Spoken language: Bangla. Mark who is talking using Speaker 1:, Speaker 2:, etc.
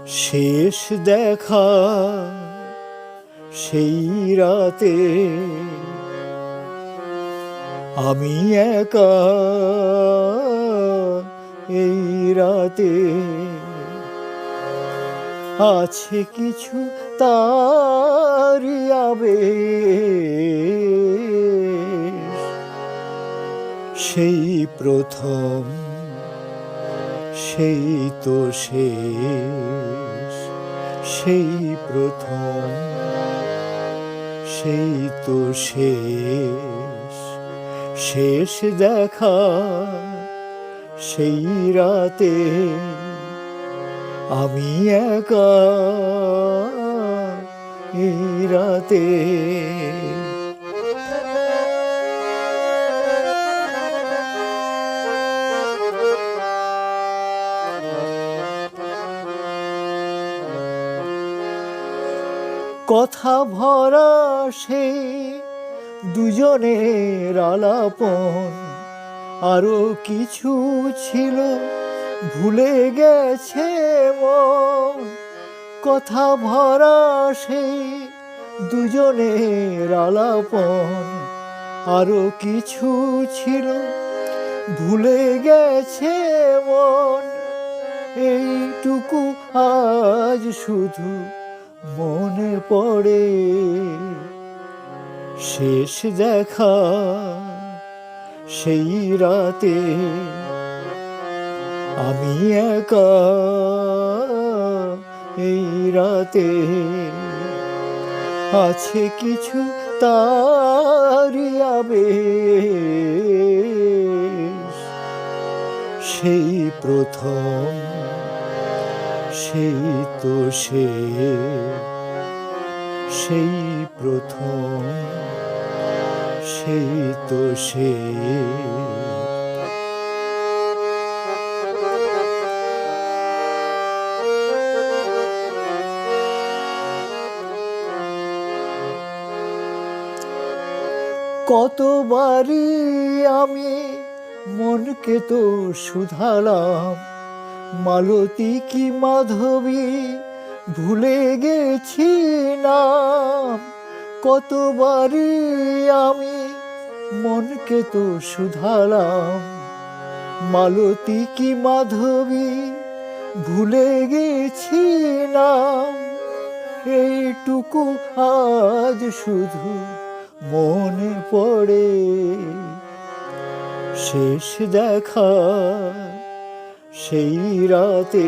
Speaker 1: শেষ দেখা সেই রাতে আমি একা এই রাতে আছে কিছু তারি আবেশ সেই প্রথম সেই তো শেষ সেই প্রথম সেই তো শেষ শেষ দেখা সেই রাতে আমি একা এই রাতে কথা ভরা সেই দুজনের আলাপন আরো কিছু ছিল ভুলে গেছে মন। কথা ভরা সেই দুজনের আলাপন আরো কিছু ছিল ভুলে গেছে মন। এইটুকু আজ শুধু মনে পড়ে শেষ দেখা সেই রাতে আমি একা এই রাতে আছে কিছু তারি আবেশ সেই প্রথম সেই তো সেই প্রথম সেই তো কতবারই আমি মনকে তো শুধালাম, মালতী কি মাধবী ভুলে গেছি নাম। কতবারই আমি মনকে তো শুধালাম, মালতী কি মাধবী ভুলে গেছি নাম। এইটুকু আজ শুধু মনে পড়ে শেষ দেখা সেই রাতে।